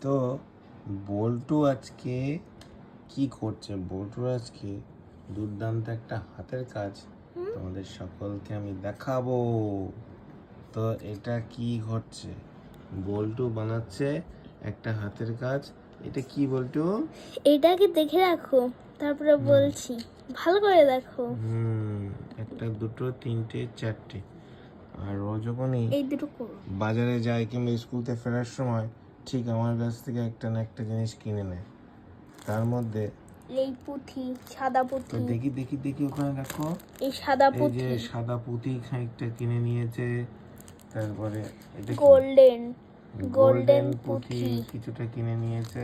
তো বল্টু আজকে কি করছে? বল্টুর আজকে দুর্দান্ত একটা হাতের কাজ তোমাদের সকলকে আমি দেখাবো। তো এটা কি ঘটছে? বল্টু বানাচ্ছে একটা হাতের কাজ। এটা কি বল্টু? এটাকে দেখে রাখো, তারপরে বলছি, ভালো করে দেখো। একটা, দুটো, তিনটে, চারটে। আর ও যখনই এই দুটো করো। বাজারে যায় কিংবা স্কুল থেকে ফেরার সময় ঠিক আমার কাছ থেকে একটা না একটা জিনিস কিনে নেয়। তার মধ্যে এই পুঁথি, সাদা তো পুঁথি, দেখি দেখি দেখি ওখানে দেখো, এই সাদা এই যে পুঁথি, সাদা পুঁতি খানিকটা কিনে নিয়েছে। তারপরে এটা কি? গোল্ডেন গোল্ডেন পুঁতি কিছুটা কিনে নিয়েছে।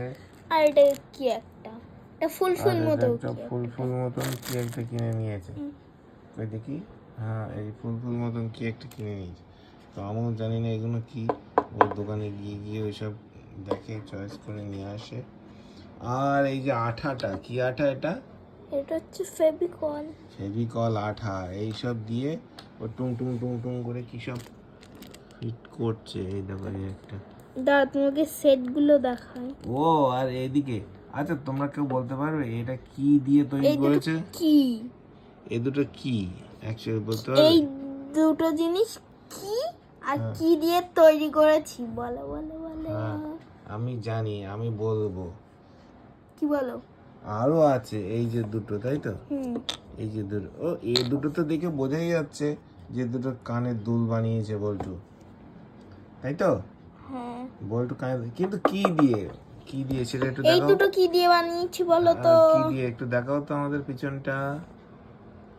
আর এটা কি একটা, এটা ফুল আর ফুল এটা মতো একটা ফুল ফুল মতন কি একটা কিনে নিয়েছে। ওই দেখি, হ্যাঁ এই ফুল ফুল মতন কি একটা কিনে নিয়েছে। তো আমিও জানি না এগুলো কি। ওই দোকানে গিয়ে গিয়ে ওইসব দেখে চয়েস করে নিয়ে আসে। আর এই যে আঠাটা, কি আঠা এটা? এটা হচ্ছে ফেভিকল। ফেভিকল আঠা, এইসব দিয়ে ও টুং টুং টুং টুং করে কি সব ফিট করছে। এই দেখো এই একটা। দাঁড়া, তোমাকে সেটগুলো দেখাই। ও আর এইদিকে, আচ্ছা তোমরা কেউ বলতে পারবে এটা কি দিয়ে তৈরি এই দুটো করেছে? কি? এই দুটো কি অ্যাকচুয়ালি বলতে এই পারবে? দুটো জিনিস কি আর হ্যাঁ। কি দিয়ে তৈরি করেছি? বলো বলো বলো। হ্যাঁ আমি জানি, আমি বলবো। কি বলো? আরো আছে এই যে দুটো, তাই তো? এই যে দুটো, ও এই দুটো তো দেখে বোঝাই যাচ্ছে যে দুটো কানের দুল বানিয়েছে বল্টু, তাই তো? হ্যাঁ। বল্টু কানের, কিন্তু কি দিয়ে, কি দিয়ে সেটা একটু এই দেখাও। দুটো কি দিয়ে বানিয়েছি বলো তো? কি দিয়ে একটু দেখাও তো আমাদের পিছনটা।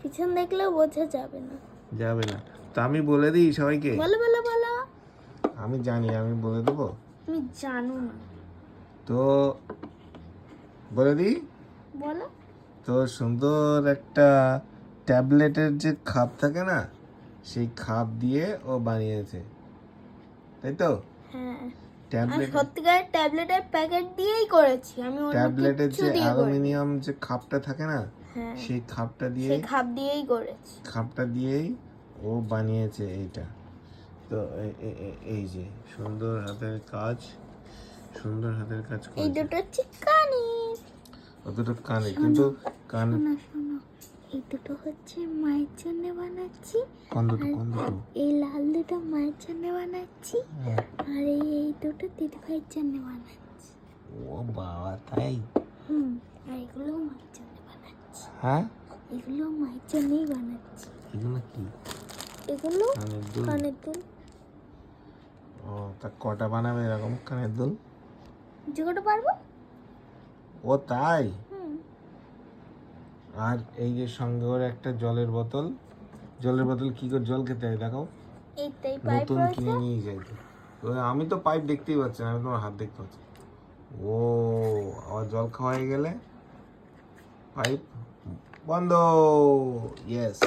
পিছন দেখলেও বোঝা যাবে না। যাবে না তো আমি বলে দিই সবাইকে। বলো বলো বলো। আমি জানি, আমি বলে দেবো। তুমি জানো না, তো বলে দিই। বলো। তো সুন্দর একটা ট্যাবলেটের যে খাপ থাকে না, সেই খাপ দিয়ে ও বানিয়েছে, তাই তো? হ্যাঁ, আর ট্যাবলেট, সত্যিকারের ট্যাবলেটের প্যাকেট দিয়েই করেছি আমি, অন্য ট্যাবলেটের কিছু যে দিয়ে করিনি। অ্যালুমিনিয়াম যে খাপটা থাকে না, হ্যাঁ, সেই খাপটা দিয়ে, সেই খাপ দিয়েই করেছি। খাপটা দিয়েই ও বানিয়েছে এইটা। তো এই যে সুন্দর হাতের কাজ, সুন্দর হাতের কাজ এই করেছে। দুটো হচ্ছে কানের। ও দুটো কানে, কিন্তু কান শোনো শোনো, এই দুটো হচ্ছে মায়ের জন্য বানাচ্ছি। কোন দুটো, কোন দুটো? এই লাল দুটো মায়ের জন্য বানাচ্ছি, হ্যাঁ। আর এই দুটো দিদি ভাইয়ের জন্য বানাচ্ছি। ও বাবা, তাই? আর এগুলো মায়ের জন্য বানাচ্ছি। হ্যাঁ, এগুলো মায়ের জন্যই বানাচ্ছি। এগুলো কি? এগুলো কানের দুল? কানের দুল। ও তা কটা বানাবে এরকম কানের দুল? যে কটা পারবো। ও তাই? হুম। আর এই যে সঙ্গে ওর একটা জলের বোতল, জলের বোতল কি করে জল খেতে হয় দেখাও। এইটাই পাইপ নতুন রয়েছে। কিনে নিয়ে যাই তো। তো আমি তো পাইপ দেখতেই পাচ্ছি না, আমি তোমার হাত দেখতে পাচ্ছি। ও আবার জল খাওয়া হয়ে গেলে পাইপ বন্ধ। ইয়েস।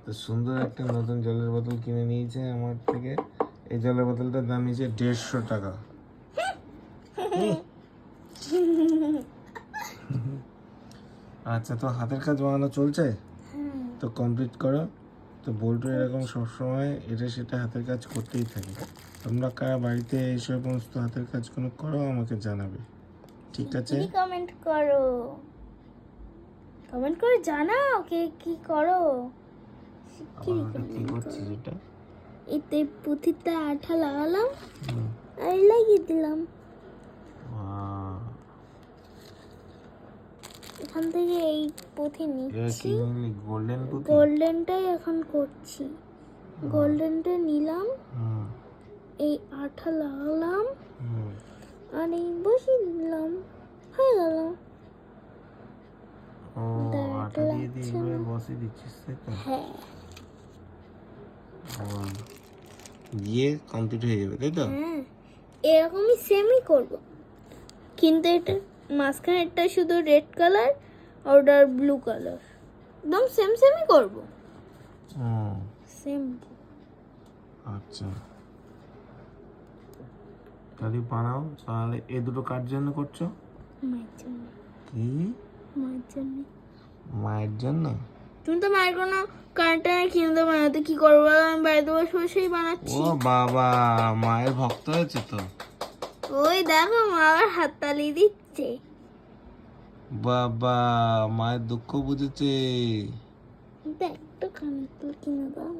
তো সুন্দর একটা নতুন জলের বোতল কিনে নিয়েছে আমার থেকে। এই জলের বোতলটার দাম নিয়েছে 150 টাকা। আচ্ছা, তো হাতের কাজ বানানো চলছে, তো কমপ্লিট করো। তো বল্টু এরকম সবসময় এটা সেটা হাতের কাজ করতেই থাকে। তোমরা কারা বাড়িতে এই সমস্ত হাতের কাজগুলো করো আমাকে জানাবে, ঠিক আছে? কমেন্ট করো, কমেন্ট করে জানাও কে কি করো। আবার ওটা কি করছিস এটা? এতে পুঁথিতে আঠা লাগালাম আর লাগিয়ে দিলাম। বাহ, এখান থেকে এই পুঁথি এটা নিচ্ছি, কি বললি? গোল্ডেন পুঁতি? গোল্ডেনটাই এখন করছি। গোল্ডেনটা নিলাম, হুম এই আঠা লাগালাম হুম। আর এই বসিয়ে দিলাম, হয়ে গেল। ও আটা দিয়ে দিয়ে এইভাবে বসিয়ে দিচ্ছিস, তাই তো? হ্যাঁ। ও, দিয়ে কমপ্লিট হয়ে যাবে, তাই তো? হ্যাঁ, এরকমই সেমই করব, কিন্তু এটা মাঝখানেরটা শুধু রেড কালার আর ওটার ব্লু কালার, একদম সেম সেমই করব। হুম, সেম। আচ্ছা তাহলে বানাও। তাহলে এই দুটো কার জন্য করছো? মায়ের জন্য। কি? মায়ের জন্য। মায়ের জন্য? তুমি তো মায়ের কোনো কারেন্টটা কিনে দেবো না, তো কি করবো? আমি বাড়িতে বসে বসেই বানাচ্ছি। ও বাবা, মায়ের ভক্ত হয়েছে তো। ওই দেখো মা আবার হাততালি দিচ্ছে। বাবা, মায়ের দুঃখ বুঝেছে। দেখ একটু কানের দুল কিনে দাও।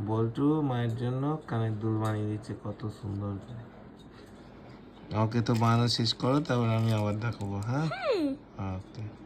বল্টু মায়ের জন্য কানের দুল বানিয়ে দিচ্ছে কত সুন্দর করে। আমাকে তো বানানো শেষ করো, তারপর আমি আবার দেখাবো। হ্যাঁ, ওকে।